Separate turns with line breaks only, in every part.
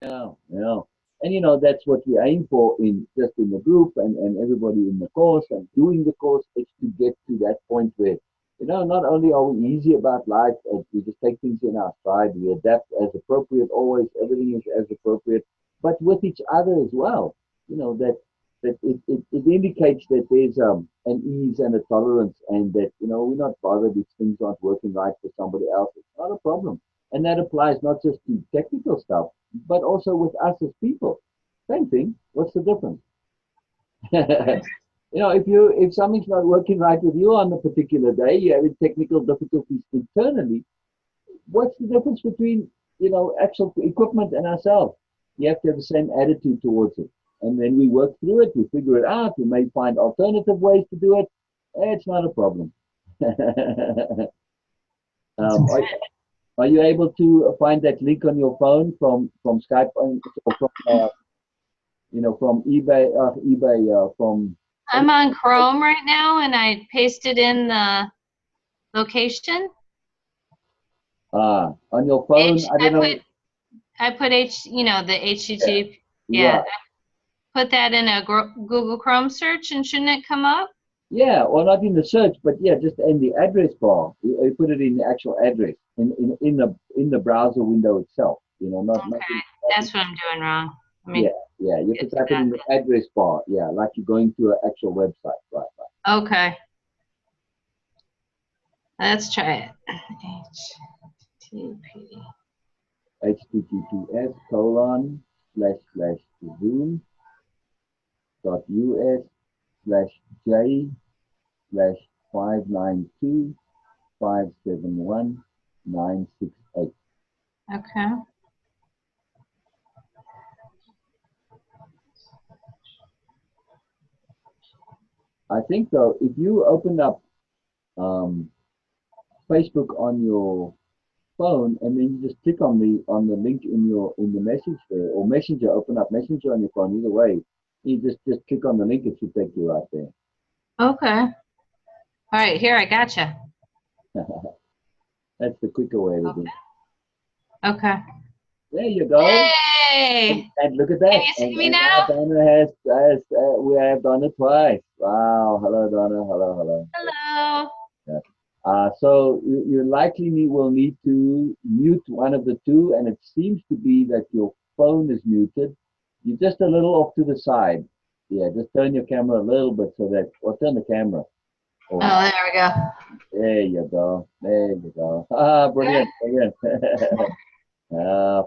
Yeah, yeah. And that's what we aim for in just in the group and everybody in the course and doing the course is to get to that point where, not only are we easy about life, we just take things in our stride, we adapt as appropriate, always everything is as appropriate, but with each other as well. That it indicates that there's an ease and a tolerance and that, we're not bothered if things aren't working right for somebody else. It's not a problem. And that applies not just to technical stuff but also with us as people. Same thing. What's the difference? If something's not working right with you on a particular day, you're having technical difficulties internally. What's the difference between actual equipment and ourselves? You have to have the same attitude towards it, and then we work through it. We figure it out. We may find alternative ways to do it. It's not a problem. Are, are you able to find that link on your phone from Skype or from from eBay from
I'm on Chrome right now, and I pasted in the location.
On your phone? I don't know.
I put the HTTP.
Yeah.
I put that in a Google Chrome search, and shouldn't it come up?
Yeah, or not in the search, but yeah, just in the address bar. You put it in the actual address in the browser window itself. Not.
Okay, that's what I'm doing wrong.
Yeah, you have to type it in the address bar. Yeah, like you're going to an actual website, right?
Okay. Let's try it.
https://zoom.us/j/592571968.
Okay.
I think though, if you open up Facebook on your phone and then you just click on the link in the message there or Messenger, open up Messenger on your phone. Either way, you just click on the link. It should take you right there.
Okay. All right, here I gotcha.
That's the quicker way to do it.
Okay.
There you go.
Hey!
And look at that.
Can you see me now?
Donna we have Donna twice. Wow. Hello, Donna. Hello.
Hello.
Yeah. So you likely will need to mute one of the two, and it seems to be that your phone is muted. You're just a little off to the side. Yeah, just turn your camera a little bit or turn the camera.
Oh, there we go.
There you go. Brilliant.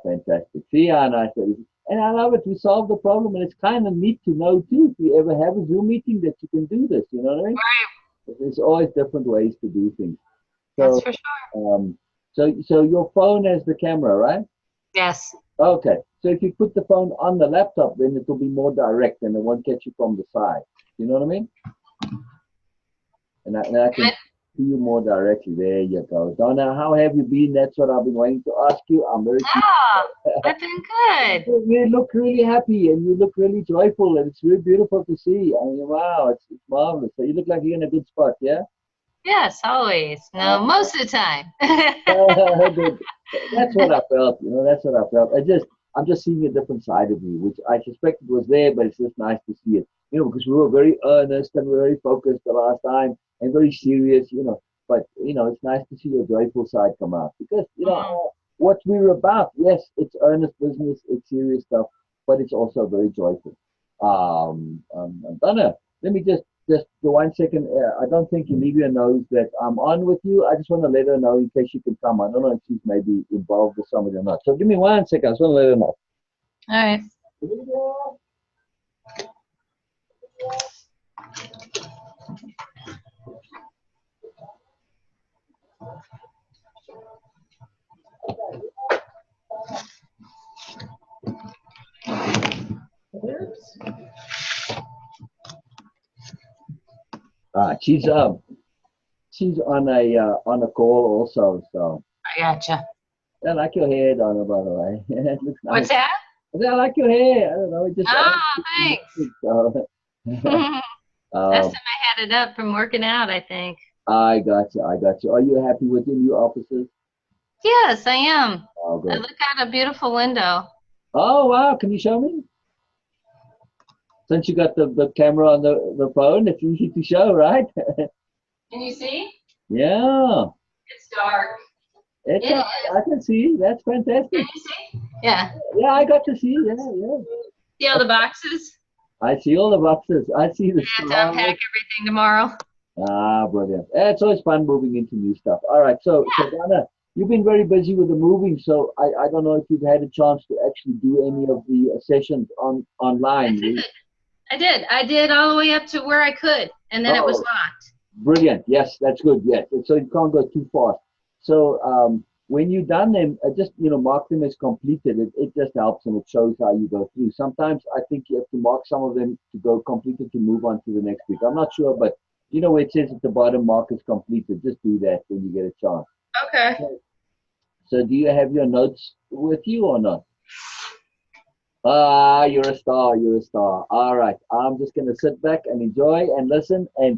Fantastic. See how nice that is. And I love it. We solved the problem, and it's kind of neat to know too. If you ever have a Zoom meeting, that you can do this. You know what I mean?
Right.
There's always different ways to do things.
That's for sure.
So your phone has the camera, right?
Yes.
Okay. So if you put the phone on the laptop, then it will be more direct, and it won't catch you from the side. You know what I mean? And I can see you more directly. There you go. Donna, how have you been? That's what I've been waiting to ask you. I'm very
I've been good.
You look really happy and you look really joyful, and it's really beautiful to see. I mean, wow, it's marvelous. So you look like you're in a good spot, yeah?
Yes, always. No, most of the time.
That's what I felt. That's what I felt. I'm just seeing a different side of you, which I suspected was there, but it's just nice to see it. Because we were very earnest and very focused the last time and very serious. But it's nice to see your joyful side come out because what we're about. Yes, it's earnest business, it's serious stuff, but it's also very joyful. Donna, let me just for 1 second. I don't think Olivia knows that I'm on with you. I just want to let her know in case she can come. I don't know if she's maybe involved with somebody or not. So give me 1 second. I just want to let her know.
All right.
She's on a call also. So
I gotcha.
I like your hair, Donna. By the way, it looks nice.
What's that?
I like your hair. I don't know. It just.
Thanks. Last time I had it up from working out, I think.
I got you. Are you happy with your new offices?
Yes, I am.
Oh, good.
I look out a beautiful window.
Oh, wow. Can you show me? Since you got the camera on the phone, it's easy to show, right?
Can you see?
Yeah.
It's dark.
It's
It is.
I can see. That's
Can
fantastic.
you see? Yeah.
Yeah, I got to see. Yeah, yeah.
See all the boxes?
I see all the boxes. I see the
I have to unpack
stars.
everything tomorrow.
Ah, brilliant. It's always fun moving into new stuff. All right. So Donna, you've been very busy with the moving, so I don't know if you've had a chance to actually do any of the sessions
I
online.
did. I did. I did all the way up to where I could, and then it was
Oh,
locked.
brilliant. Yes, that's good. Yes. So you can't go too fast. So when you done them, just mark them as completed. It just helps and it shows how you go through. Sometimes I think you have to mark some of them to go completed to move on to the next week. I'm not sure, but where it says at the bottom mark is completed. Just do that when you get a chance.
Okay.
So do you have your notes with you or not? Ah, you're a star. You're a star. All right. I'm just gonna sit back and enjoy and listen and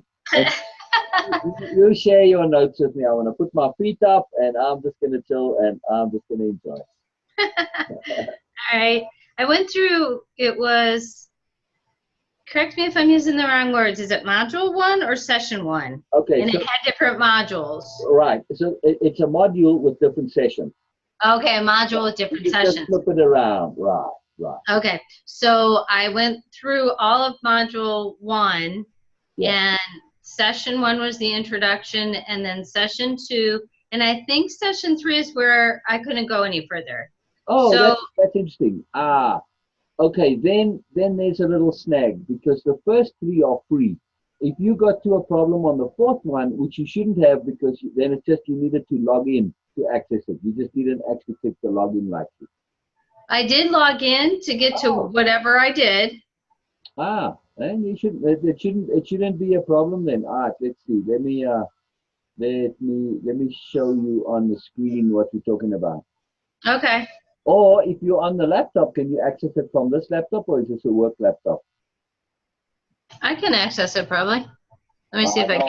you share your notes with me. I'm gonna put my feet up and I'm just gonna chill and I'm just gonna enjoy.
All right. I went through, it was, correct me if I'm using the wrong words. Is it module 1 or session 1?
Okay,
And
so
it had different modules.
right. So it's a module with different sessions.
Okay, a module with different
You just
sessions.
flip it around. Right, right.
Okay, so I went through all of module 1,
Yeah.
and session 1 was the introduction, and then session 2, and I think session 3 is where I couldn't go any further.
Oh,
So
that's interesting. Ah, okay. Then there's a little snag because the first three are free. If you got to a problem on the fourth one, which you shouldn't have because then it's just you needed to log in to access it. You just didn't actually click the login like this.
I did log in to get to
Oh.
whatever I did.
Ah, and you should it shouldn't be a problem then. All right, let's see. Let me show you on the screen what we're talking about.
Okay,
Or if you're on the laptop, can you access it from this laptop or is this a work laptop?
I can access it probably. Let me see if I can.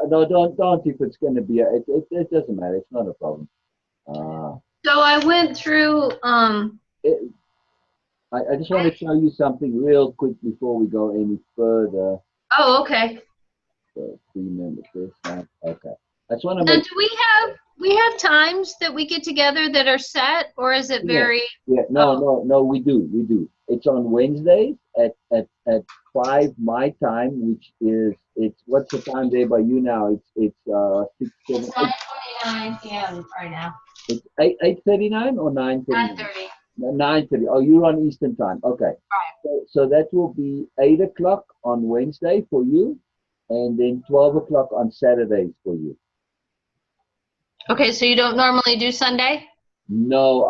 No, don't if it's going to be it doesn't matter. It's not a problem. Uh,
So I went through,
it, I just want to show you something real quick before we go any further.
oh, okay.
So, remember this. Okay. I just want to
Now,
make
do we have times that we get together that are set, or is it
yeah,
very,
yeah.
oh,
No. We do. It's on Wednesdays at 5 my time, which is it's what's the time there by you now? It's 6 7
it's 9:29 p.m. right now.
It's 8:39 or 9:39?
9:30.
9:30. Oh, you're on Eastern time. Okay.
Right.
So that will be 8 o'clock on Wednesday for you, and then 12 o'clock on Saturdays for you.
Okay, so you don't normally do Sunday?
No,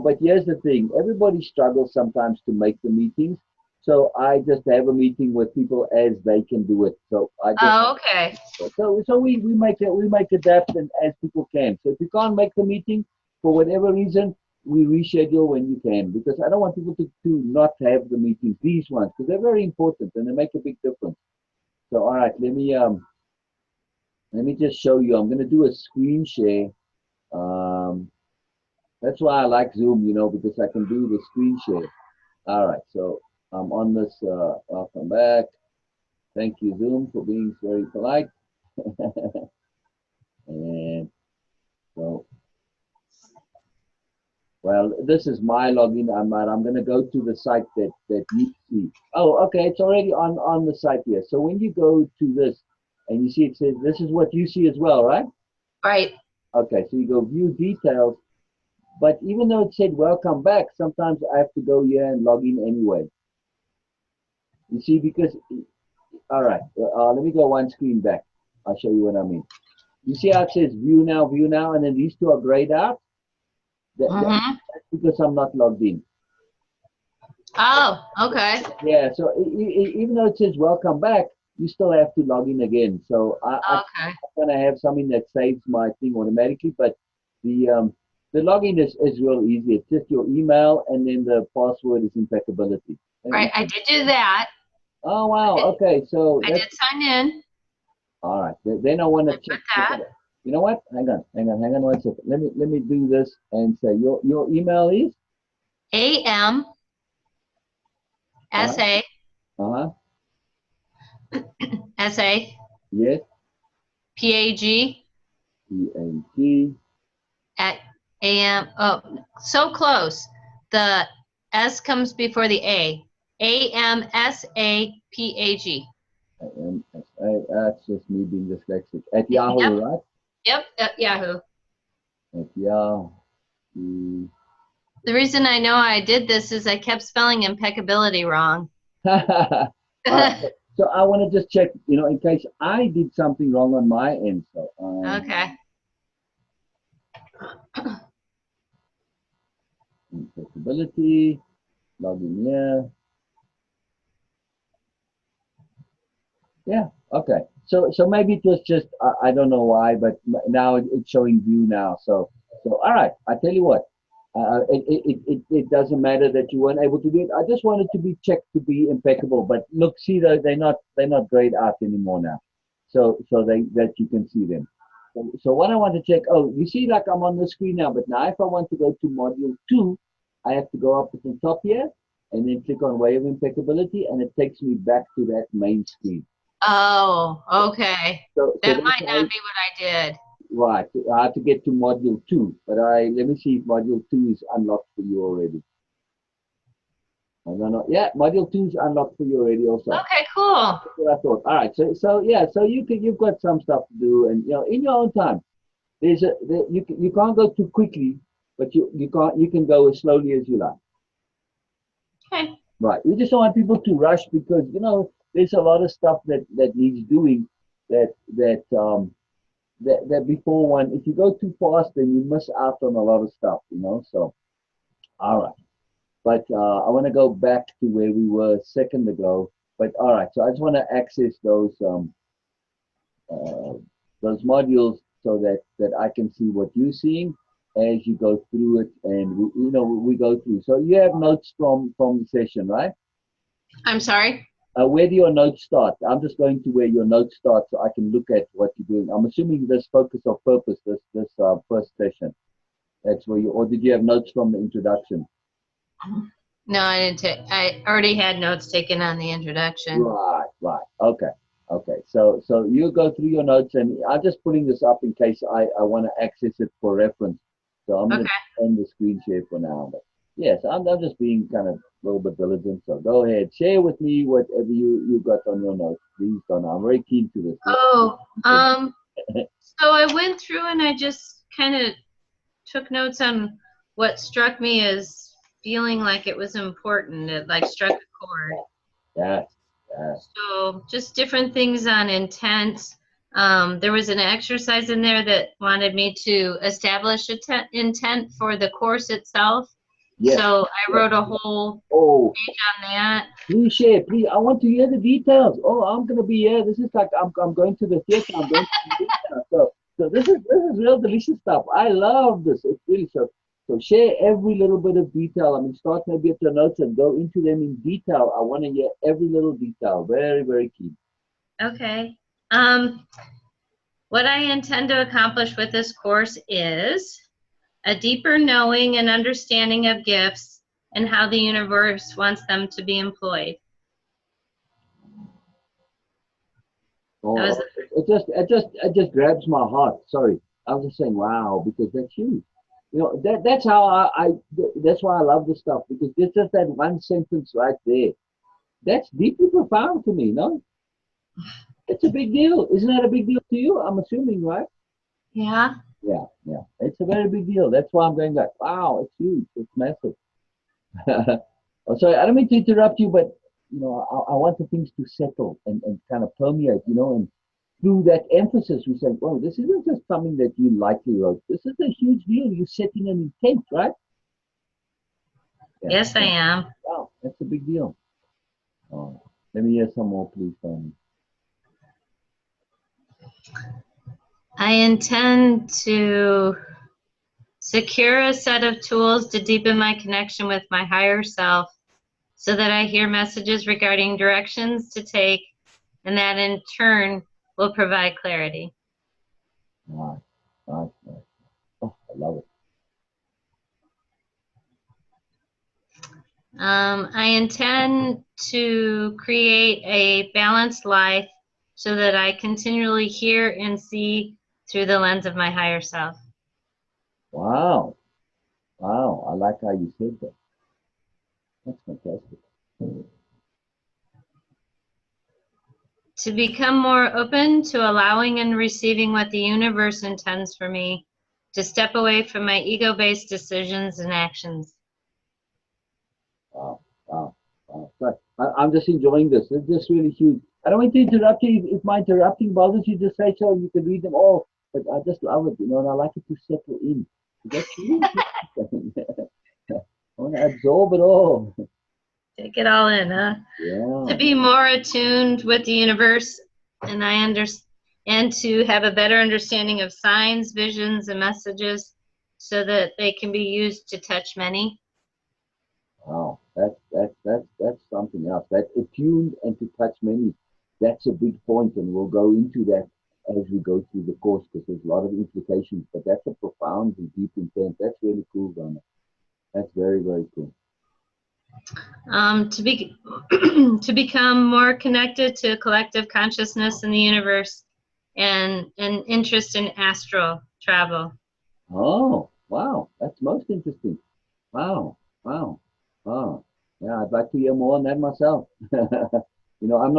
but here's the thing. Everybody struggles sometimes to make the meetings. So I just have a meeting with people as they can do it. So I just
Oh, okay.
so we make adapt and as people can. So if you can't make the meeting for whatever reason, we reschedule when you can because I don't want people to not have the meetings, these ones, because they're very important and they make a big difference. So all right, let me just show you. I'm gonna do a screen share. Um, that's why I like Zoom, because I can do the screen share. All right, so I'm on this. Welcome back. Thank you, Zoom, for being very polite. And so, well, this is my login. I'm going to go to the site that you see. Oh, okay, it's already on the site here. So when you go to this, and you see it says this is what you see as well, right?
Right.
Okay, so you go view details. But even though it said welcome back, sometimes I have to go here and log in anyway. You see, because all right, let me go one screen back. I'll show you what I mean. You see how it says view now, and then these two are grayed out?
Mm-hmm.
That's because I'm not logged in.
Oh, okay.
Yeah, so even though it says welcome back, you still have to log in again. So I'm
Okay.
going to have something that saves my thing automatically, but the login is real easy. It's just your email, and then the password is impeccability.
Right, I did do that.
Oh, wow. Okay, so
I
that's
did sign in.
all right. Then I want to
I
check
put that.
it. You know what? Hang on 1 second. Let me do this and say your email is.
A-M,
Uh-huh.
S-A,
Uh-huh.
S-A,
Yes.
P-A-G,
P-A-G.
at A-M, oh, so close. The S comes before the A. A-M-S-A-P-A-G.
A-M-S-A. That's just me being dyslexic. At
Yep,
Yahoo, right?
yep, Yahoo.
At Yahoo.
The reason I know I did this is I kept spelling impeccability wrong.
All right. So I want to just check, in case I did something wrong on my end. So
Okay.
accessibility, log in here. Yeah. Okay. So maybe it was just I don't know why, but now it's showing view now. So all right. I tell you what. It doesn't matter that you weren't able to do it. I just wanted to be checked to be impeccable. But look, see, they're not grayed out anymore now. So they that you can see them. So what I want to check. Oh, you see, like I'm on the screen now. But now, if I want to go to module 2, I have to go up to the top here and then click on Way of Impeccability, and it takes me back to that main screen.
Oh, okay.
So
That
that's
might
why.
not be what I did.
Right. I have to get to module 2, but let me see if module 2 is unlocked for you already. I don't know. Yeah, module 2 is unlocked for you already also.
Okay, cool.
That's what I thought. All right. So yeah. So you've got some stuff to do, and in your own time. You can't go too quickly, but you can go as slowly as you like.
Okay.
Right. We just don't want people to rush because there's a lot of stuff that needs doing that that that before one. If you go too fast, then you miss out on a lot of stuff. So all right. But I want to go back to where we were a second ago. But all right, so I just want to access uh, those modules so that I can see what you're seeing as you go through it, and we go through. So you have notes from the session, right?
I'm sorry.
Where do your notes start? I'm just going to where your notes start so I can look at what you're doing. I'm assuming this focus of purpose, this first session. That's where or did you have notes from the introduction?
No, I didn't take. I already had notes taken on the introduction.
Right. Okay. So you go through your notes, and I'm just putting this up in case I want to access it for reference. So I'm going
Okay.
to end the screen share for now. But yes, I'm just being kind of a little bit diligent. So go ahead, share with me whatever you got on your notes, please, Donna. I'm very keen to this.
Oh, so I went through and I just kind of took notes on what struck me as feeling like it was important. It like struck a chord.
Yes.
So just different things on intent. There was an exercise in there that wanted me to establish intent for the course itself.
Yes.
So I wrote a whole
Oh,
page on that.
please share, please. I want to hear the details. Oh, I'm gonna be here. This is like I'm going to the theater. I'm going to the theater. So this is real delicious stuff. I love this. It's really so. So share every little bit of detail. I mean, start maybe at your notes and go into them in detail. I want to hear every little detail. Very, very key.
Okay. What I intend to accomplish with this course is a deeper knowing and understanding of gifts and how the universe wants them to be employed. That
Oh,
was
it just grabs my heart. Sorry, I was just saying, wow, because that's huge. That's how that's why I love this stuff because it's just that one sentence right there. That's deeply profound to me. No, it's a big deal. Isn't that a big deal to you? I'm assuming, right?
yeah.
Yeah. It's a very big deal. That's why I'm going like, wow, it's huge. It's massive. Oh, sorry, I don't mean to interrupt you, but I want the things to settle and kind of permeate, and through that emphasis, we say, oh, this isn't just something that you lightly wrote. This is a huge deal. You're setting an intent, right? Yeah.
Yes, I am.
Wow, that's a big deal. Oh, let me hear some more, please, Tony.
I intend to secure a set of tools to deepen my connection with my higher self so that I hear messages regarding directions to take, and that in turn will provide clarity.
Nice. Oh, I love it.
I intend to create a balanced life so that I continually hear and see through the lens of my higher self.
Wow. Wow. I like how you said that. That's fantastic.
To become more open to allowing and receiving what the universe intends for me, to step away from my ego-based decisions and actions.
Wow. Wow. Wow. But I'm just enjoying this. It's just really huge. I don't want to interrupt you. If my interrupting bothers you, just say so. You can read them all. But I just love it, and I like it to settle in. That's really interesting. I want to absorb it all.
Take it all in, huh? To
Yeah.
be more attuned with the universe, and and to have a better understanding of signs, visions, and messages, so that they can be used to touch many.
Wow. That's something else. That attuned and to touch many. That's a big point, and we'll go into that as we go through the course because there's a lot of implications. But that's a profound and deep intent. That's really cool, Donna. That's very, very cool.
To be to become more connected to collective consciousness in the universe, and an interest in astral travel.
Oh, wow. That's most interesting. Wow. Wow. Wow. Yeah, I'd like to hear more on that myself. I'm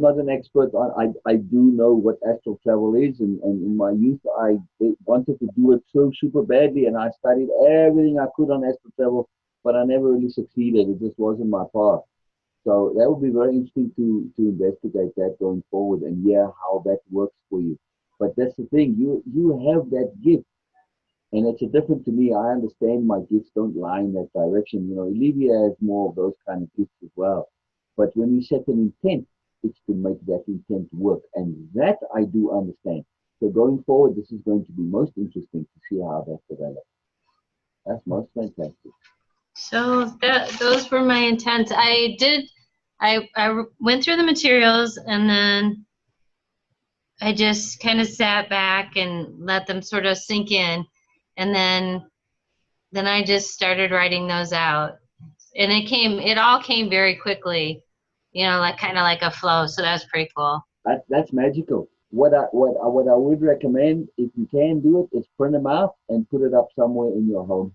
not an expert on I do know what astral travel is, and in my youth wanted to do it so super badly, and I studied everything I could on astral travel, but I never really succeeded. It just wasn't my path. So that would be very interesting to investigate that going forward and hear how that works for you. But that's the thing, you have that gift, and it's a different to me. I understand my gifts don't lie in that direction. Olivia has more of those kind of gifts as well. But when you set an intent, it's to make that intent work. And that I do understand. So going forward, this is going to be most interesting to see how that develops. That's most fantastic.
So those were my intents. I went through the materials, and then I just kind of sat back and let them sort of sink in, and then I just started writing those out, and it all came very quickly, like kind of like a flow. So that was pretty cool.
That's magical. What I would recommend, if you can do it, is print them out and put it up somewhere in your home.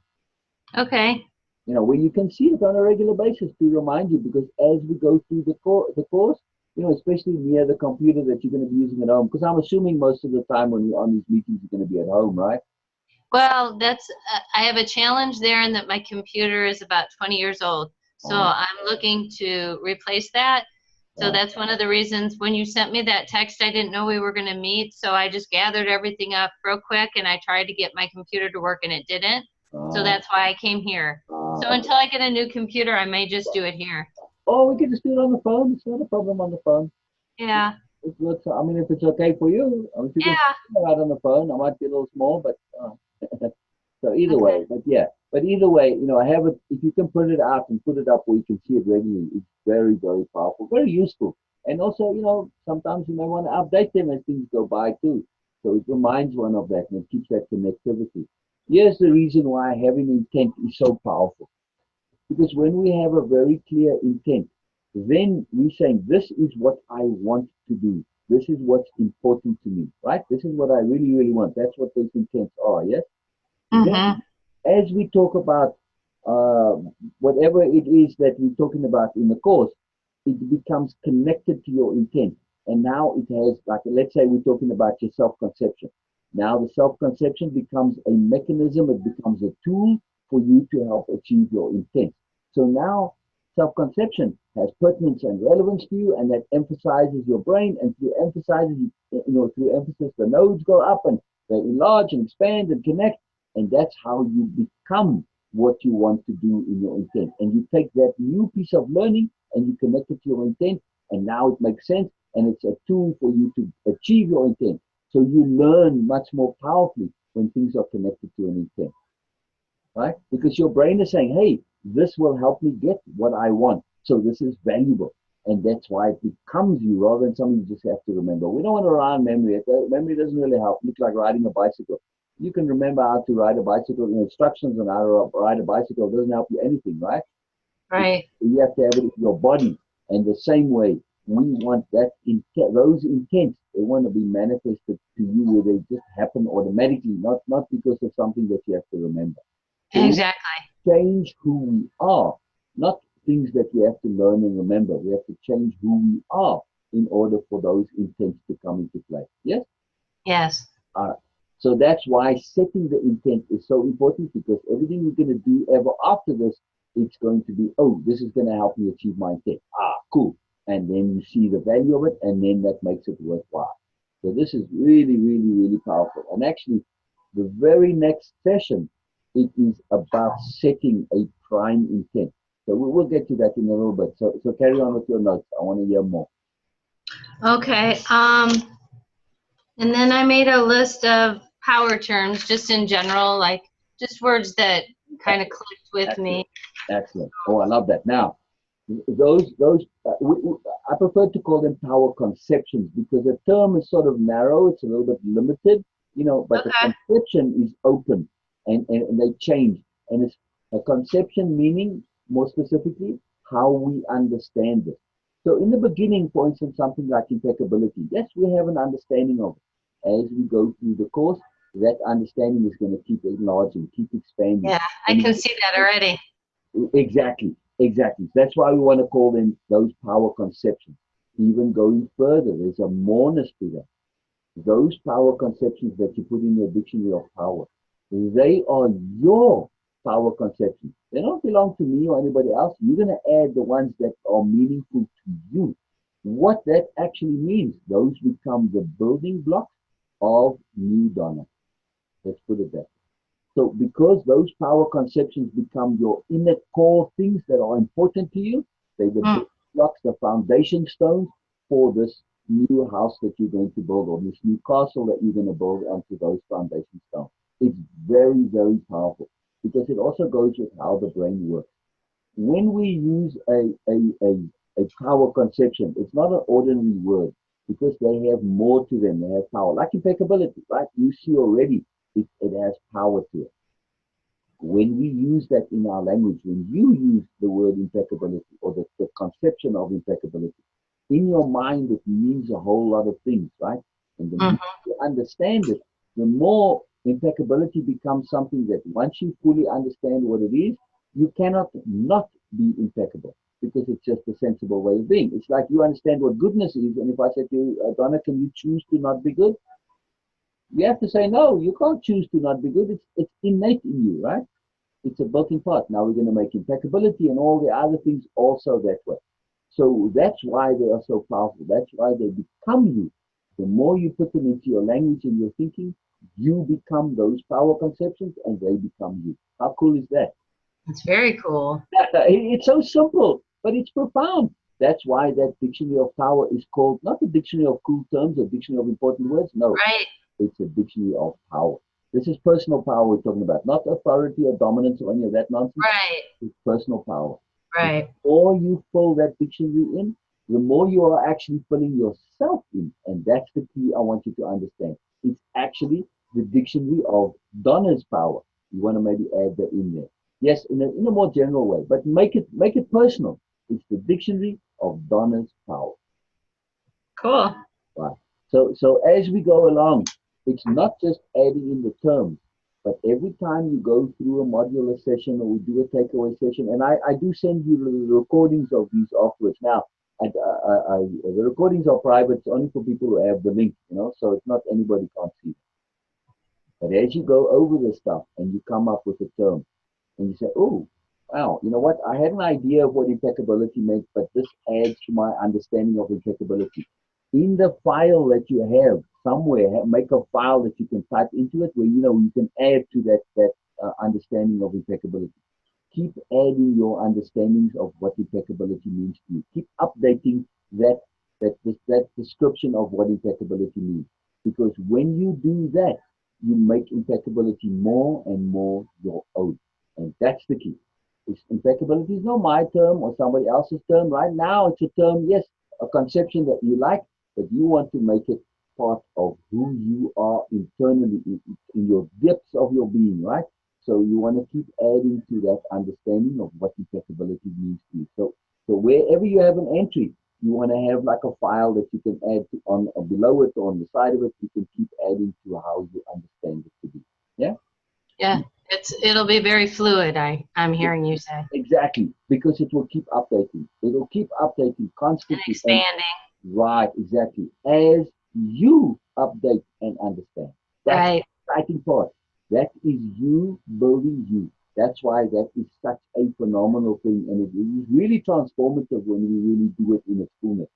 Okay.
Where you can see it on a regular basis to remind you, because as we go through the course, especially near the computer that you're going to be using at home, because I'm assuming most of the time when you're on these meetings, you're going to be at home, right?
Well, I have a challenge there in that my computer is about 20 years old. So I'm looking to replace that. So that's one of the reasons when you sent me that text, I didn't know we were going to meet. So I just gathered everything up real quick, and I tried to get my computer to work, and it didn't. So that's why I came here. So until I get a new computer, I may just do it here.
Oh, we can just do it on the phone. It's not a problem on the phone.
Yeah.
It looks, I mean, if it's okay for you, I mean, if you can
Yeah.
do it on the phone, I might be a little small, but so either
Okay.
way, but yeah, but either way, I have it. If you can print it out and put it up where you can see it regularly, it's very, very powerful, very useful. And also, sometimes you may want to update them as things go by too. So it reminds one of that and it keeps that connectivity. Here's the reason why having intent is so powerful. Because when we have a very clear intent, then we're saying, this is what I want to do. This is what's important to me, right? This is what I really, really want. That's what those intents are, yes?
Mm-hmm.
Then, as we talk about uh, whatever it is that we're talking about in the course, it becomes connected to your intent. And now it has, like, let's say we're talking about your self conception. Now, the self conception becomes a mechanism, it becomes a tool for you to help achieve your intent. So now, self conception has pertinence and relevance to you, and that emphasizes your brain, and through emphasis, the nodes go up and they enlarge and expand and connect, and that's how you become what you want to do in your intent. And you take that new piece of learning and you connect it to your intent, and now it makes sense, and it's a tool for you to achieve your intent. So you learn much more powerfully when things are connected to an intent, right? Because your brain is saying, hey, this will help me get what I want. So this is valuable. And that's why it becomes you rather than something you just have to remember. We don't want to rely on memory. Memory doesn't really help. It looks like riding a bicycle. You can remember how to ride a bicycle, instructions on how to ride a bicycle doesn't help you anything, right?
Right.
You have to have it in your body. And the same way, we want that those intents, they want to be manifested to you where they just happen automatically, not because of something that you have to remember. So we
Exactly.
change who we are, not things that we have to learn and remember. We have to change who we are in order for those intents to come into play. Yes?
Yes.
All right. So that's why setting the intent is so important, because everything we're going to do ever after this, it's going to be, oh, this is going to help me achieve my intent. Ah, cool. And then you see the value of it, and then that makes it worthwhile. So this is really, really, really powerful. And actually, the very next session, it is about setting a prime intent. So we will get to that in a little bit. So carry on with your notes. I want to hear more.
Okay. And then I made a list of power terms just in general, like just words that kind of clicked with
Excellent.
me.
Excellent. Oh, I love that. Now, those I prefer to call them power conceptions, because the term is sort of narrow, it's a little bit limited, but the
Okay.
conception is open, and they change. And it's a conception, meaning more specifically how we understand it. So in the beginning, for instance, something like impeccability, yes, we have an understanding of it. As we go through the course, that understanding is going to keep enlarging, keep expanding.
Yeah, I
And
can see that already.
exactly, exactly. That's why we want to call them those power conceptions. Even going further, there's a moreness to that. Those power conceptions that you put in your dictionary of power, they are your power conceptions. They don't belong to me or anybody else. You're going to add the ones that are meaningful to you. What that actually means, those become the building blocks of new Donna. Let's put it that. So because those power conceptions become your inner core things that are important to you, they're the
Mm.
building blocks, the foundation stones for this new house that you're going to build, or this new castle that you're going to build onto those foundation stones. It's very, very powerful, because it also goes with how the brain works. When we use a power conception, it's not an ordinary word, because they have more to them. They have power, like impeccability, right? You see already it has power to it. When we use that in our language, when you use the word impeccability, or the conception of impeccability, in your mind, it means a whole lot of things, right? And the more
Mhm.
you understand it, the more impeccability becomes something that once you fully understand what it is, you cannot not be impeccable, because it's just a sensible way of being. It's like you understand what goodness is, and if I said to you, Donna, can you choose to not be good? You have to say, no, you can't choose to not be good. It's innate in you, right? It's a built-in part. Now we're going to make impeccability and all the other things also that way. So that's why they are so powerful. That's why they become you. The more you put them into your language and your thinking, you become those power conceptions, and they become you. How cool is that?
It's very cool.
It's so simple, but it's profound. That's why that dictionary of power is called not the dictionary of cool terms or dictionary of important words. No,
Right.
it's a dictionary of power. This is personal power we're talking about, not authority or dominance or any of that nonsense.
Right.
It's personal power. The
Right.
more you fill that dictionary in, the more you are actually filling yourself in. And that's the key I want you to understand. It's actually the dictionary of Donna's power. You want to maybe add that in there. Yes, in a more general way, but make it personal. It's the dictionary of Donna's power.
Cool.
Right. So as we go along, it's not just adding in the terms, but every time you go through a modular session, or we do a takeaway session, and I do send you the recordings of these afterwards. Now, the recordings are private. It's only for people who have the link, so it's not anybody can't see. But as you go over this stuff and you come up with a term, and you say, oh, wow, you know what? I had an idea of what impeccability meant, but this adds to my understanding of impeccability. In the file that you have somewhere, make a file that you can type into it, where you can add to that understanding of impeccability. Keep adding your understandings of what impeccability means to you. Keep updating that description of what impeccability means. Because when you do that, you make impeccability more and more your own. And that's the key. Impeccability is not my term or somebody else's term. Right now, it's a term, yes, a conception that you like, but you want to make it part of who you are internally, in your depths of your being, right? So you want to keep adding to that understanding of what impeccability means to you. So wherever you have an entry, you want to have like a file that you can add to on below it or on the side of it. You can keep adding to how you understand it to be. Yeah.
Yeah, it'll be very fluid, I'm hearing you say.
Exactly, because it will keep updating. It will keep updating
And
constantly. And
expanding.
right, exactly. As you update and understand. That's
Right.
the exciting part. That is you building you. That's why that is such a phenomenal thing. And it is really transformative when we really do it in its fullness.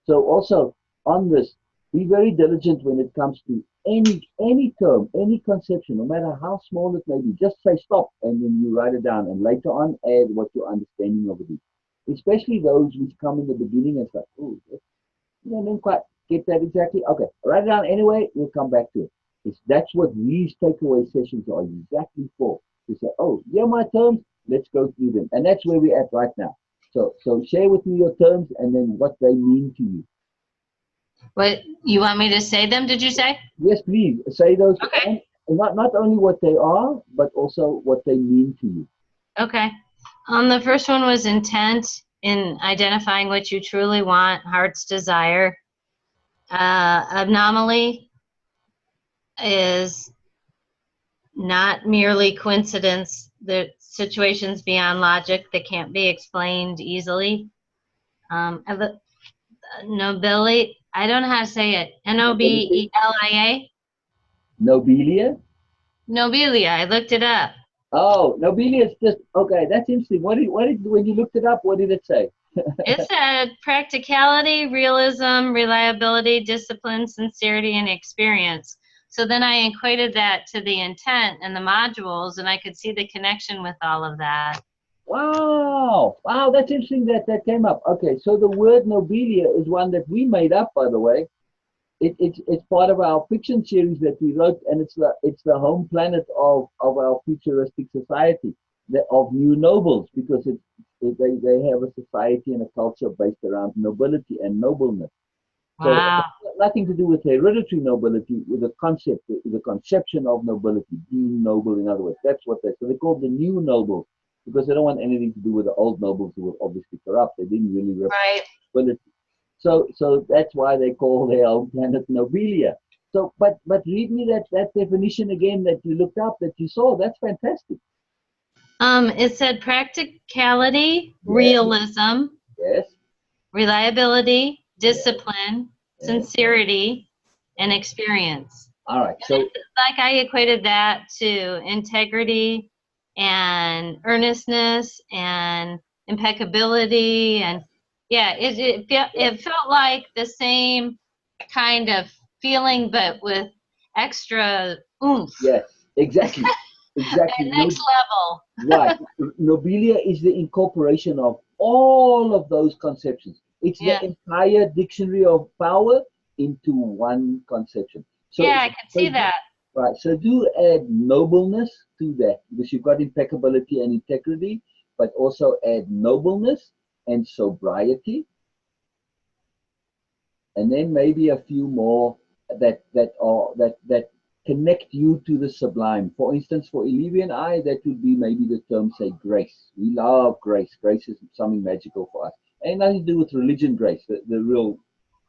So also on this, be very diligent when it comes to any term, any conception, no matter how small it may be. Just say stop, and then you write it down, and later on add what your understanding of it is. Especially those which come in the beginning and say, "Oh, you didn't quite get that exactly." Okay, write it down anyway. We'll come back to it. That's what these takeaway sessions are exactly for. To say, "Oh, here are my terms. Let's go through them," and that's where we're at right now. So share with me your terms and then what they mean to you.
What, you want me to say them, did you say?
Yes, please say those,
Okay.
and not only what they are, but also what they mean to you.
Okay. The first one was intent, in identifying what you truly want, heart's desire. Anomaly is not merely coincidence. The situations beyond logic that can't be explained easily. Nobility, I don't know how to say it.
Nobility,
Nobelia.
nobilia.
Nobelia. I looked it up.
Oh, nobilia is just okay. That's interesting. What did when you looked it up? What did it say?
It said practicality, realism, reliability, discipline, sincerity, and experience. So then I equated that to the intent and the modules, and I could see the connection with all of that.
Wow, wow, that's interesting that came up. Okay, so the word nobilia is one that we made up, by the way. It's part of our fiction series that we wrote, and it's the home planet of our futuristic society, of new nobles, because they have a society and a culture based around nobility and nobleness. So
Wow.
nothing to do with hereditary nobility, with the concept, the conception of nobility, being noble. In other words, that's what they call the new nobles, because they don't want anything to do with the old nobles who were obviously corrupt. They didn't really
Right.
represent nobility. So that's why they call their own planet Nobilia. So, but read me that definition again that you looked up, that you saw. That's fantastic.
It said practicality,
Yes,
realism,
yes,
reliability,
yes,
discipline,
yes.
sincerity, and experience.
All right.
And
So
it's like I equated that to integrity and earnestness and impeccability, and yeah, it felt like the same kind of feeling, but with extra oomph.
yes, exactly, exactly.
At next
No,
level.
right. Nobilia is the incorporation of all of those conceptions. It's the
Yeah.
entire dictionary of power into one conception. So,
Yeah, I
so,
could see
so
that.
right. So do add nobleness to that, because you've got impeccability and integrity, but also add nobleness and sobriety, and then maybe a few more that connect you to the sublime. For instance, for Elivia and I, that would be maybe the term, say, grace. We love grace. Grace is something magical for us, and nothing to do with religion. Grace, the real,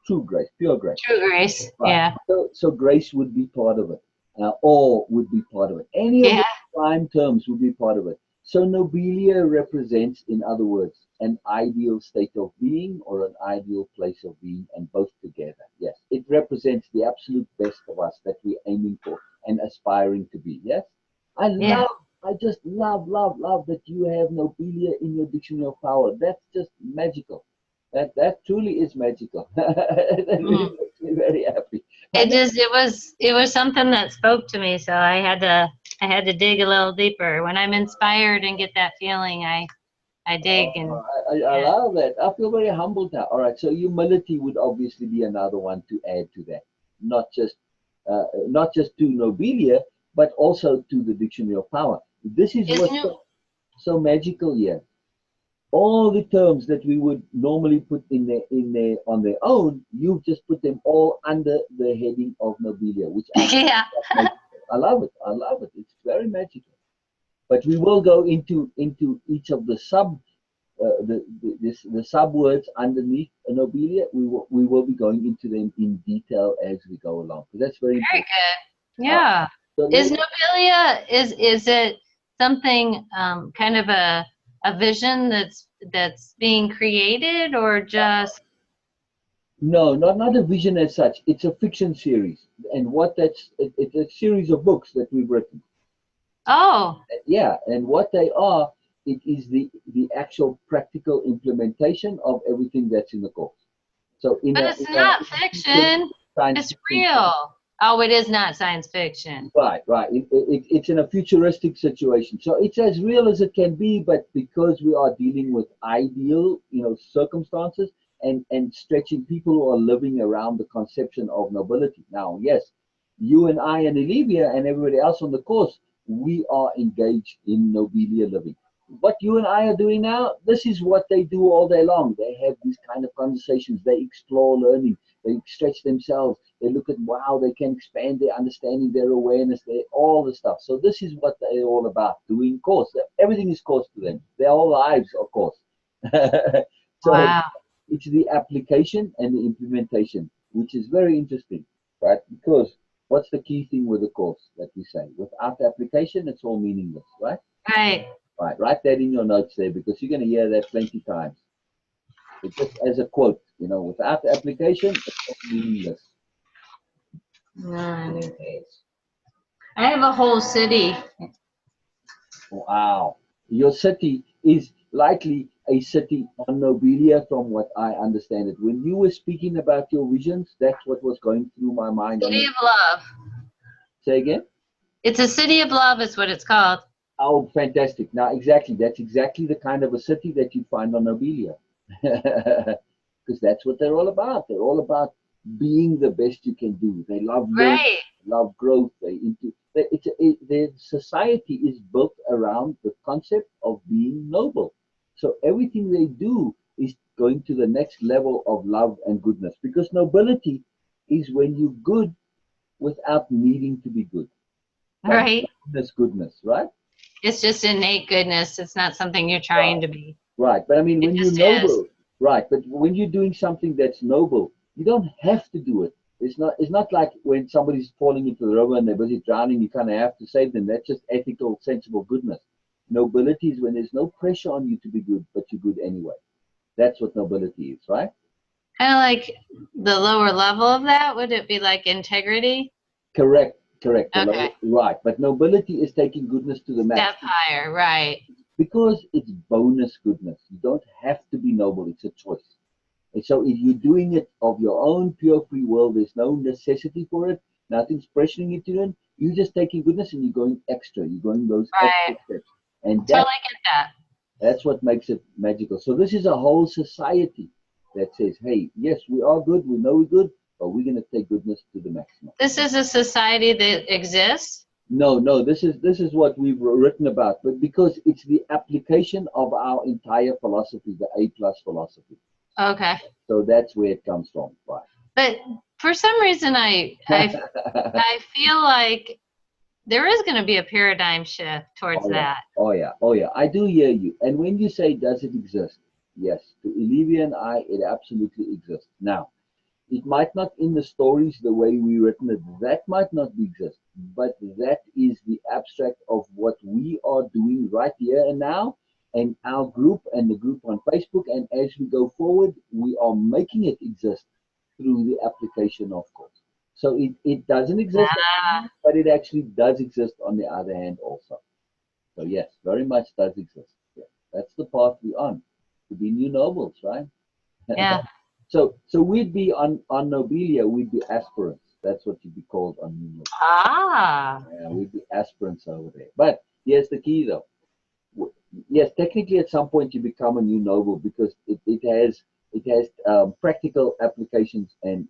true grace, pure grace.
True grace.
Right.
Yeah.
So grace would be part of it. Awe would be part of it. Any of
Yeah.
the prime terms would be part of it. So nobilia represents, in other words, an ideal state of being or an ideal place of being, and both together. Yes, it represents the absolute best of us that we're aiming for and aspiring to be. Yes, I
Yeah.
love, I just love that you have nobilia in your dictionary of power. That's just magical. That truly is magical. That really
Mm.
makes me very happy. I
It
know,
just it was something that spoke to me, so I had to dig a little deeper. When I'm inspired and get that feeling, I dig, and
I
yeah.
love that. I feel very humbled now. All right, so humility would obviously be another one to add to that, not just to nobilia, but also to the dictionary of power. This is
Is
what's
new.
so magical here. All the terms that we would normally put in there on their own, you've just put them all under the heading of nobilia, which I
Yeah.
I love it. I love it. It's very magical. But we will go into each of the the subwords underneath a nobilia. We will be going into them in detail as we go along. So that's very
Very
important.
good. Yeah.
So
Is nobilia, is it something, kind of a vision that's being created, or just?
no, not a vision as such. It's a fiction series, and it's a series of books that we've written.
Oh,
Yeah, and what they are, it is the actual practical implementation of everything that's in the course. So
but it's not fiction.
science
It's
fiction,
real. Oh, it is not science fiction.
right. It's in a futuristic situation. So it's as real as it can be, but because we are dealing with ideal, circumstances and stretching people who are living around the conception of nobility. Now, yes, you and I and Olivia and everybody else on the course, we are engaged in nobilia living. What you and I are doing now, this is what they do all day long. They have these kind of conversations. They explore learning. They stretch themselves. They look at how they can expand their understanding, their awareness, all the stuff. So this is what they're all about, doing course. Everything is course to them. Their whole lives are course. So
Wow.
it's the application and the implementation, which is very interesting, right? Because what's the key thing with the course that we say? Without the application, it's all meaningless, right?
Right.
Right. Write that in your notes there because you're going to hear that plenty times. It's just as a quote, without the application, it's all meaningless.
New page. I have a whole city.
Wow. Your city is likely a city on nobilia from what I understand it. When you were speaking about your visions, that's what was going through my mind.
City of Love.
Say again?
It's a city of love is what it's called.
Oh, fantastic. Now, exactly. That's exactly the kind of a city that you find on nobilia. Because that's what they're all about. They're all about being the best you can do. They love learning,
Right.
love growth. Their society is built around the concept of being noble. So everything they do is going to the next level of love and goodness. Because nobility is when you're good without needing to be good. Like
Right.
goodness, right?
It's just innate goodness. It's not something you're trying to be.
Right. But I mean,
It
when you're
just is.
noble, right? But when you're doing something that's noble, you don't have to do it. It's not like when somebody's falling into the river and they're busy drowning, you kind of have to save them. That's just ethical, sensible goodness. Nobility is when there's no pressure on you to be good, but you're good anyway. That's what nobility is, right?
Kind of like the lower level of that. Would it be like integrity?
Correct.
Okay.
Right. But nobility is taking goodness to the max
Step higher. Right.
because it's bonus goodness. You don't have to be noble. It's a choice. And so if you're doing it of your own pure free will, there's no necessity for it. Nothing's pressuring you to it. You're just taking goodness and you're going extra. You're going those
Right.
extra steps. And
Totally get that.
that's what makes it magical. So this is a whole society that says, hey, yes, we are good. We know we're good, but we're going to take goodness to the maximum.
This is a society that exists.
No, this is what we've written about, but because it's the application of our entire philosophy, the A plus philosophy.
Okay.
So that's where it comes from, right?
But for some reason, I feel like there is going to be a paradigm shift towards that.
Oh yeah. I do hear you. And when you say, does it exist? Yes, to Olivia and I, it absolutely exists. Now, it might not in the stories the way we written it, that might not be exist, but that is the abstract of what we are doing right here and now, and our group and the group on Facebook. And as we go forward, we are making it exist through the application, of course. So it doesn't exist,
Ah,
but it actually does exist on the other hand also. So yes, very much does exist. Yeah. That's the path we're on, to be new nobles, right?
yeah.
So we'd be on nobilia, we'd be aspirants. That's what you'd be called on new nobles.
Ah.
Yeah, we'd be aspirants over there. But here's the key though. Yes, technically at some point you become a new noble because it has practical applications and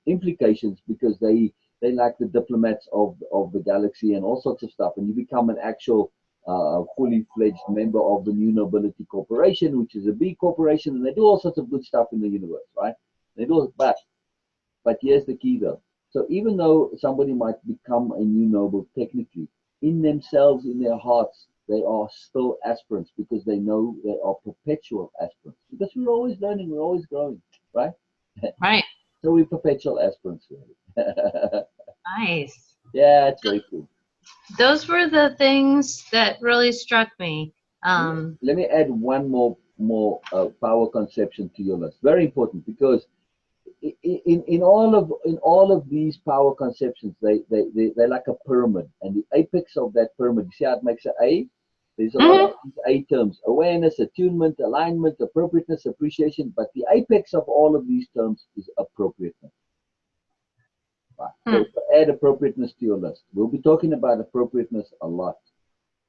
implications because they like the diplomats of the galaxy and all sorts of stuff, and you become an actual fully fledged member of the New Nobility Corporation, which is a big corporation, and they do all sorts of good stuff in the universe, right? They do, but here's the key though. So even though somebody might become a new noble technically, in themselves, in their hearts, they are still aspirants because they know they are perpetual aspirants. Because we're always learning, we're always growing, right?
Right.
So we're perpetual aspirants, really.
Nice.
Yeah, it's very cool.
Those were the things that really struck me.
Let me add one more power conception to your list. Very important because in all of these power conceptions, they're like a pyramid, and the apex of that pyramid. You see how it makes an A? There's a lot of these A terms: awareness, attunement, alignment, appropriateness, appreciation. But the apex of all of these terms is appropriateness. Right. So add appropriateness to your list. We'll be talking about appropriateness a lot.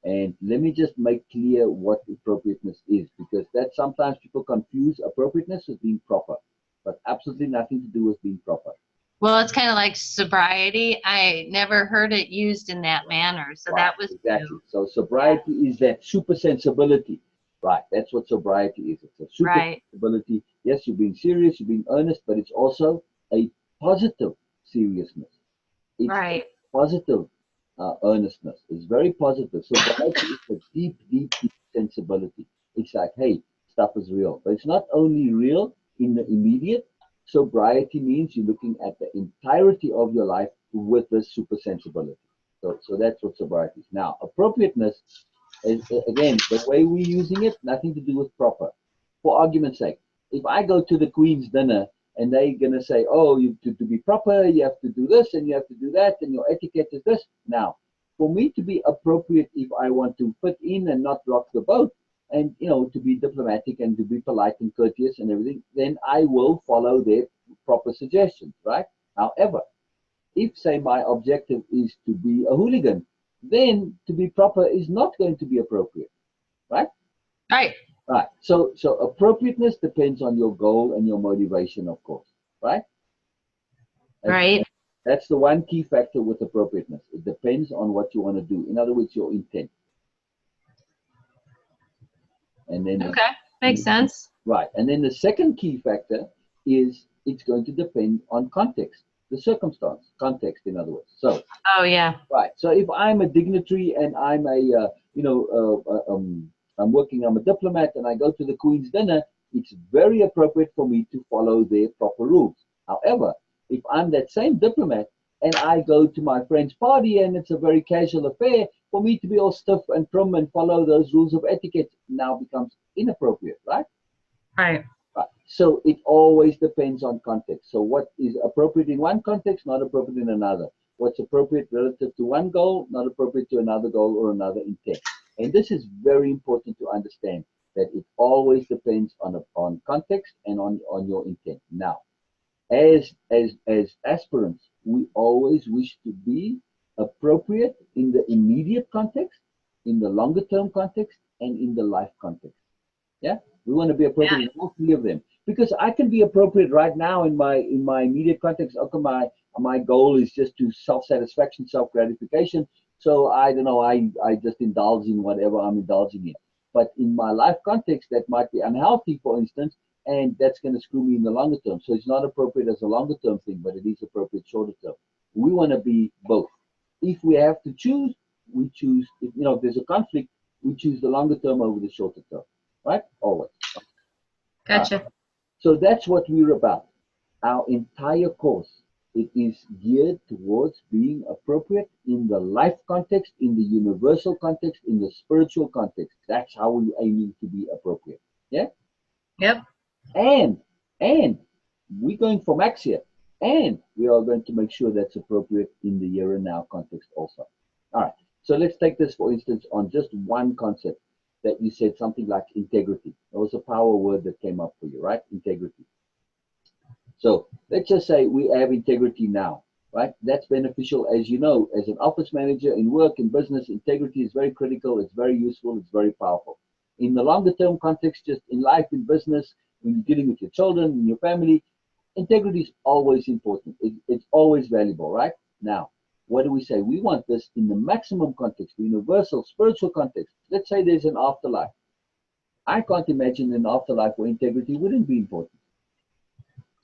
And let me just make clear what appropriateness is, because that sometimes people confuse appropriateness with being proper, but absolutely nothing to do with being proper.
Well, it's kind of like sobriety. I never heard it used in that manner, so
Right,
that was
exactly.
new.
So sobriety is that super sensibility. Right, that's what sobriety is. It's a super
Right.
sensibility. Yes, you're being serious, you're being earnest, but it's also a positive seriousness. It's
Right.
positive earnestness. It's very positive. Sobriety is a deep, deep, deep sensibility. It's like, hey, stuff is real. But it's not only real in the immediate. Sobriety means you're looking at the entirety of your life with this super sensibility. So that's what sobriety is. Now, appropriateness is, again, the way we're using it, nothing to do with proper. For argument's sake, if I go to the Queen's dinner and they're going to say, oh, to be proper, you have to do this and you have to do that, and your etiquette is this. Now, for me to be appropriate, if I want to fit in and not rock the boat, and to be diplomatic and to be polite and courteous and everything, then I will follow their proper suggestions, right? However, if, say, my objective is to be a hooligan, then to be proper is not going to be appropriate, right?
Right.
Right. So appropriateness depends on your goal and your motivation, of course, right?
Right.
That's the one key factor with appropriateness. It depends on what you want to do. In other words, your intent. And then
Okay. Makes sense.
right. And then the second key factor is it's going to depend on context, the circumstance, context, in other words. So
Oh, yeah.
right. So if I'm a dignitary and I'm I'm a diplomat and I go to the Queen's dinner, it's very appropriate for me to follow their proper rules. However, if I'm that same diplomat and I go to my friend's party and it's a very casual affair, for me to be all stiff and prim and follow those rules of etiquette now becomes inappropriate, right?
Right.
Right. So it always depends on context. So what is appropriate in one context, not appropriate in another. What's appropriate relative to one goal, not appropriate to another goal or another intent. And this is very important to understand, that it always depends on context and on your intent. Now, as aspirants, we always wish to be appropriate in the immediate context, in the longer term context, and in the life context. Yeah, we want to be appropriate in all three of them, because I can be appropriate right now in my immediate context. Okay, my goal is just to self-satisfaction, self-gratification. So I don't know, I just indulge in whatever I'm indulging in. But in my life context, that might be unhealthy, for instance, and that's going to screw me in the longer term. So it's not appropriate as a longer term thing, but it is appropriate shorter term. We want to be both. If we have to choose, we choose. If there's a conflict, we choose the longer term over the shorter term. Right? Always.
Gotcha.
So that's what we're about. Our entire course, it is geared towards being appropriate in the life context, in the universal context, in the spiritual context. That's how we're aiming to be appropriate. Yeah?
Yep.
And we're going for max here. And we are going to make sure that's appropriate in the here and now context also. All right. So let's take this, for instance, on just one concept that you said, something like integrity. That was a power word that came up for you, right? Integrity. So let's just say we have integrity now, right? That's beneficial. As you know, as an office manager in work, in business, integrity is very critical. It's very useful. It's very powerful. In the longer term context, just in life, in business, when you're dealing with your children, in your family, integrity is always important. It's always valuable, right? Now, what do we say? We want this in the maximum context, the universal spiritual context. Let's say there's an afterlife. I can't imagine an afterlife where integrity wouldn't be important.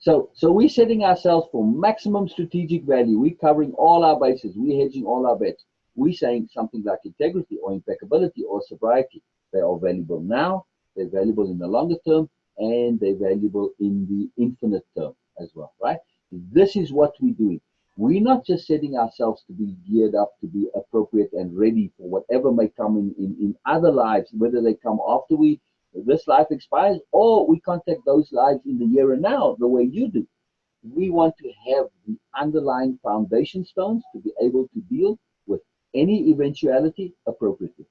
So we're setting ourselves for maximum strategic value. We're covering all our bases. We're hedging all our bets. we're saying something like integrity or impeccability or sobriety. They are valuable now, they're valuable in the longer term, and they're valuable in the infinite term as well, right? This is what we're doing. We're not just setting ourselves to be geared up to be appropriate and ready for whatever may come in other lives, whether they come after this life expires, or we contact those lives in the here and now, the way you do. We want to have the underlying foundation stones to be able to deal with any eventuality appropriately.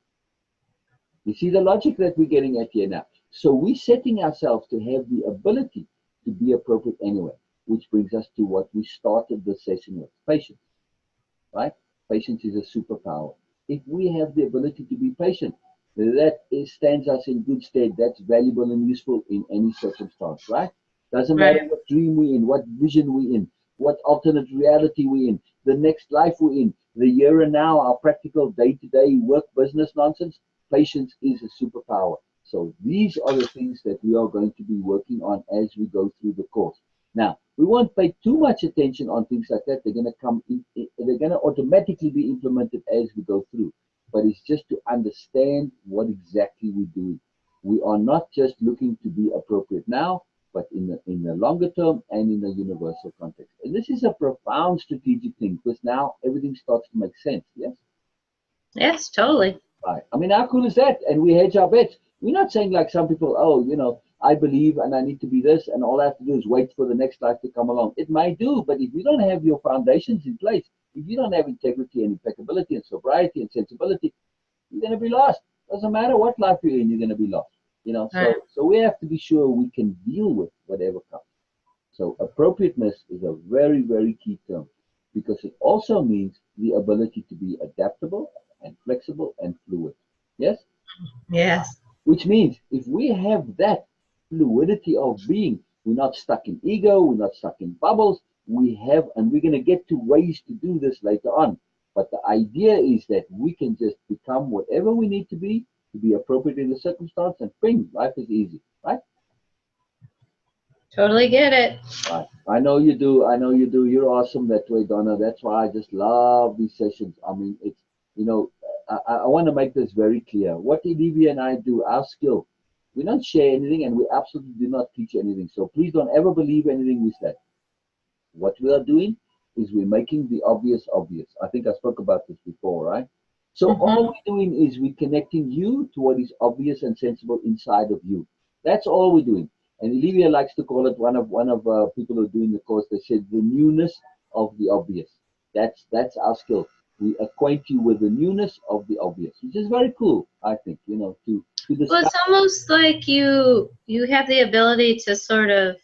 You see the logic that we're getting at here now. So we're setting ourselves to have the ability to be appropriate anyway, which brings us to what we started the session with, patience, right? Patience is a superpower. If we have the ability to be patient, stands us in good stead. That's valuable and useful in any circumstance, right? Doesn't matter
Right.
what dream we're in, what vision we're in, what alternate reality we're in, the next life we're in, the here and now, our practical day-to-day work business nonsense. Patience is a superpower. So these are the things that we are going to be working on as we go through the course. Now, we won't pay too much attention on things like that. They're going to come in, they're going to automatically be implemented as we go through. But it's just to understand what exactly we're doing. We are not just looking to be appropriate now, but in the longer term and in the universal context. And this is a profound strategic thing because now everything starts to make sense. Yes?
Yes, totally.
Right. I mean, how cool is that? And we hedge our bets. We're not saying like some people, oh, I believe and I need to be this, and all I have to do is wait for the next life to come along. It might do, but if you don't have your foundations in place, if you don't have integrity and impeccability and sobriety and sensibility, you're going to be lost. Doesn't matter what life you're in, you're going to be lost.
Right.
So we have to be sure we can deal with whatever comes. So appropriateness is a very, very key term because it also means the ability to be adaptable and flexible and fluid. Yes?
Yes.
Which means if we have that fluidity of being, we're not stuck in ego, we're not stuck in bubbles, and we're going to get to ways to do this later on. But the idea is that we can just become whatever we need to be appropriate in the circumstance, and bing, life is easy, right?
Totally get it.
Right. I know you do. I know you do. You're awesome that way, Donna. That's why I just love these sessions. I mean, it's, I want to make this very clear. What Olivia and I do, our skill, we don't share anything and we absolutely do not teach anything. So please don't ever believe anything we say. What we are doing is we're making the obvious obvious. I think I spoke about this before, right? So
Mm-hmm.
all we're doing is we're connecting you to what is obvious and sensible inside of you. That's all we're doing. And Olivia likes to call it one of people who are doing the course. They said the newness of the obvious. That's our skill. We acquaint you with the newness of the obvious, which is very cool. I think to
Well,
discuss.
it's almost like you have the ability to sort of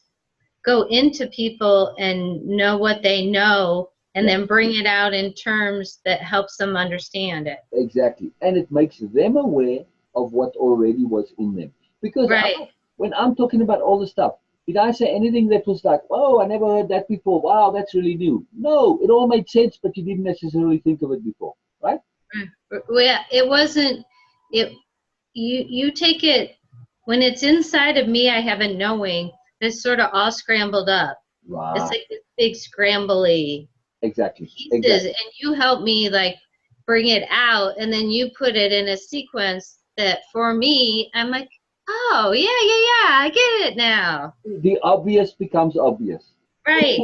go into people and know what they know and
Yeah,
then bring it out in terms that helps them understand it.
exactly, and it makes them aware of what already was in them. Because
Right.
when I'm talking about all the stuff, did I say anything that was like, oh, I never heard that before? Wow, that's really new. No, it all made sense, but you didn't necessarily think of it before, right?
Well, it wasn't it you take it when it's inside of me, I have a knowing that's sort of all scrambled up. It's
Right.
like this big scrambly
Exactly.
pieces,
Exactly.
and you help me like bring it out, and then you put it in a sequence that for me, I'm like, oh yeah, yeah, yeah, I get it now.
The obvious becomes obvious.
Right,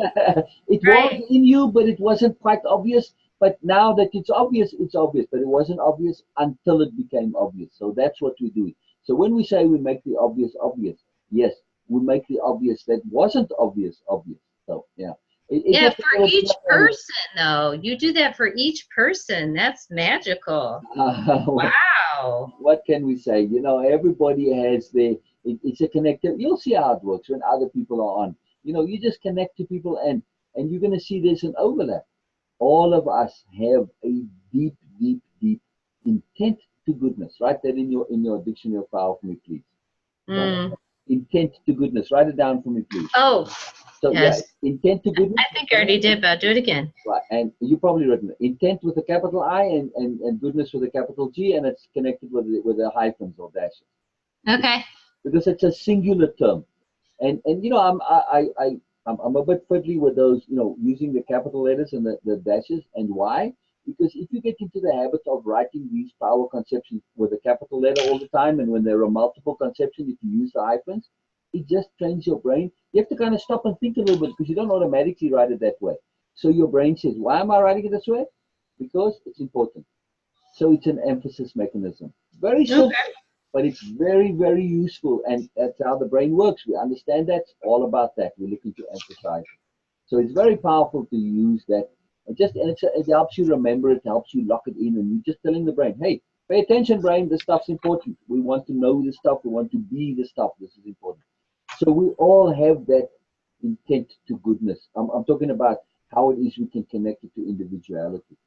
It was
right.
in you, but it wasn't quite obvious. But now that it's obvious, it's obvious. But it wasn't obvious until it became obvious. So that's what we do. So when we say we make the obvious obvious, yes, we make the obvious that wasn't obvious obvious. So yeah, it's
Yeah,
just a
for
little
each
play
person though, you do that for each person. That's magical.
on it.
Wow.
What can we say? Everybody has it's a connective. You'll see how it works when other people are on. You just connect to people and you're going to see there's an overlap. All of us have a deep, deep, deep intent to goodness. Write that in your dictionary file for me, please. Donna.
Mm.
Intent to goodness. Write it down for me, please.
Oh,
So yeah,
yes.
intent to goodness.
I think I already did, but I'll do it again.
Right, and you probably written it. Intent with a capital I and goodness with a capital G, and it's connected with the hyphens or dashes
Okay.
because it's a singular term. And I'm a bit fiddly with those, using the capital letters and the dashes. And why? Because if you get into the habit of writing these power conceptions with a capital letter all the time, and when there are multiple conceptions, if you use the hyphens, it just trains your brain. You have to kind of stop and think a little bit because you don't automatically write it that way. So your brain says, why am I writing it this way? Because it's important. So it's an emphasis mechanism. Very simple, but it's very, very useful. And that's how the brain works. We understand that. It's all about that. We're looking to emphasize it. So it's very powerful to use that. It helps you remember, it helps you lock it in, and you're just telling the brain, hey, pay attention, brain, this stuff's important. We want to know this stuff, we want to be this stuff, this is important. So we all have that intent to goodness. I'm talking about how it is we can connect it to individuality.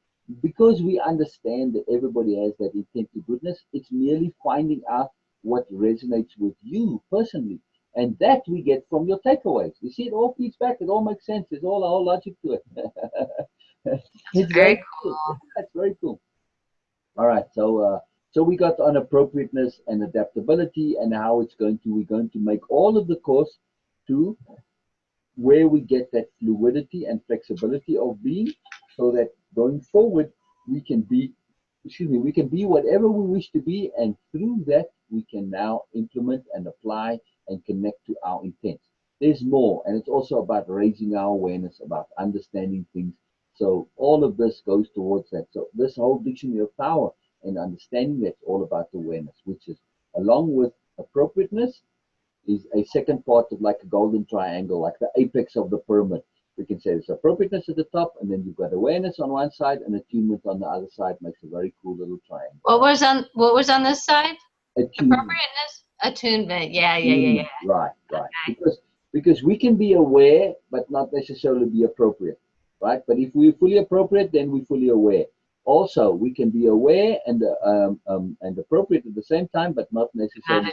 Because we understand that everybody has that intent to goodness, it's merely finding out what resonates with you personally. And that we get from your takeaways. You see, it all feeds back. It all makes sense. There's all a whole logic to it. It's
Very
cool.
cool.
That's very cool. All right. So we got on appropriateness and adaptability and how we're going to make all of the course to where we get that fluidity and flexibility of being, so that going forward we can be whatever we wish to be, and through that we can now implement and apply and connect to our intents. There's more, and it's also about raising our awareness, about understanding things. So all of this goes towards that. So this whole dictionary of power and understanding, that's all about awareness, which is, along with appropriateness, is a second part of like a golden triangle, like the apex of the pyramid. We can say it's appropriateness at the top, and then you've got awareness on one side and attunement on the other side. Makes a very cool little triangle.
What was on this side?
Attunement.
Appropriateness, attunement. Yeah.
Right. Okay. Because we can be aware, but not necessarily be appropriate, right? But if we're fully appropriate, then we're fully aware. Also, we can be aware and appropriate at the same time, but not necessarily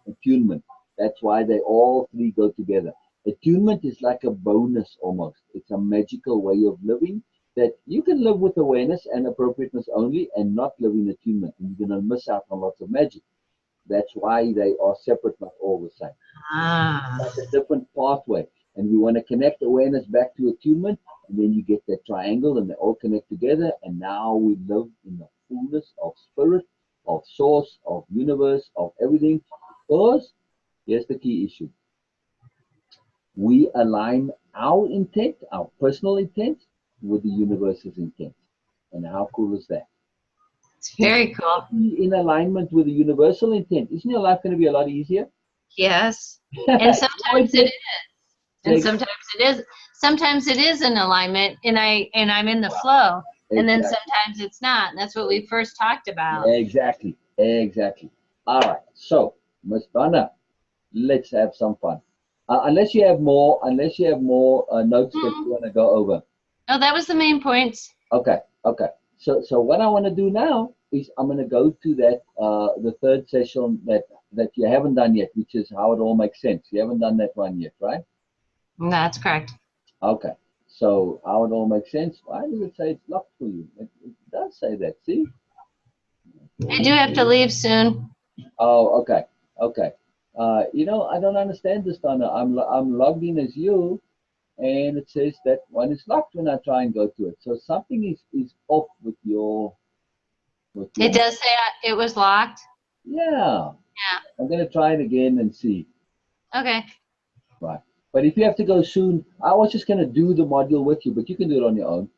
attunement. That's why they all three go together. Attunement is like a bonus almost. It's a magical way of living that you can live with awareness and appropriateness only and not live in attunement. And you're going to miss out on lots of magic. That's why they are separate, not all the same. That's a different pathway. And we want to connect awareness back to attunement, and then you get that triangle and they all connect together. And now we live in the fullness of spirit, of source, of universe, of everything. Because here's the key issue. We align our intent, our personal intent, with the universe's intent. And how cool is that?
It's very cool.
In alignment with the universal intent, isn't your life going to be a lot easier?
Yes. And sometimes it is. And sometimes it is in alignment, and I'm in the flow. And then sometimes it's not. And that's what we first talked about.
Exactly. All right. So, Miss Donna, let's have some fun. Unless you have more notes that you want to go over.
Oh, that was the main points.
Okay. So what I want to do now is I'm going to go to that the third session that you haven't done yet, which is how it all makes sense. You haven't done that one yet, right?
That's correct.
Okay. So how it all makes sense. Why does it say it's locked for you? It does say that. See?
I do have to leave soon.
Oh, okay. I don't understand this, Donna. I'm logged in as you, and it says that one is locked when I try and go to it. So something is off with your.
It does say it was locked.
Yeah. I'm gonna try it again and see.
Okay.
Right. But if you have to go soon, I was just gonna do the module with you, but you can do it on your own.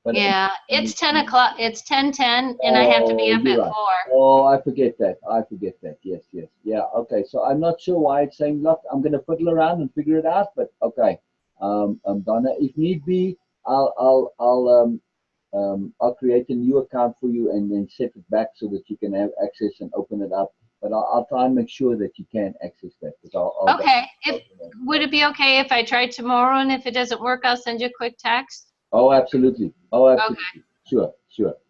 But
yeah, it's 10 o'clock. It's 10:10, and I have to be up at 4.
Oh, I forget that. Yes. Yeah. Okay. So I'm not sure why it's saying locked. I'm gonna fiddle around and figure it out. But okay. Donna, if need be, I'll create a new account for you and then set it back so that you can have access and open it up. But I'll try and make sure that you can access that.
Okay. Would it be okay if I try tomorrow, and if it doesn't work, I'll send you a quick text?
Oh, absolutely.
Okay.
Sure.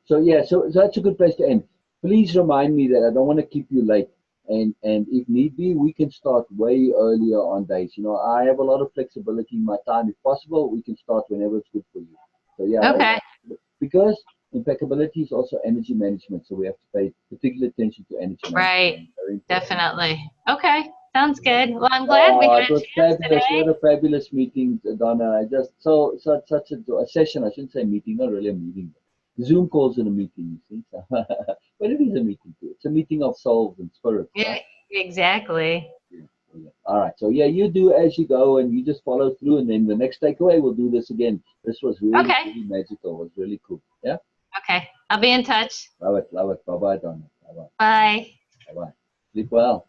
So yeah, so that's a good place to end. Please remind me that I don't want to keep you late. And if need be, we can start way earlier on days. I have a lot of flexibility in my time. If possible, we can start whenever it's good for you. So yeah.
Okay.
Because impeccability is also energy management, so we have to pay particular attention to energy management.
Right. Definitely. Okay. Sounds good. Well, I'm glad we had a chance
fabulous.
today.
What a fabulous meeting, Donna. Such a session. I shouldn't say meeting, not really a meeting. Zoom calls in a meeting, you see. So, but it is a meeting too. It's a meeting of souls and spirits,
Yeah,
right?
exactly.
Yeah, yeah. All right. So yeah, you do as you go, and you just follow through, and then the next takeaway, we'll do this again. This was really,
Okay.
really magical. It was really cool. Yeah.
Okay. I'll be in touch.
Love it. Love it. Bye bye, Donna. Bye bye.
Bye.
Bye bye. Sleep well.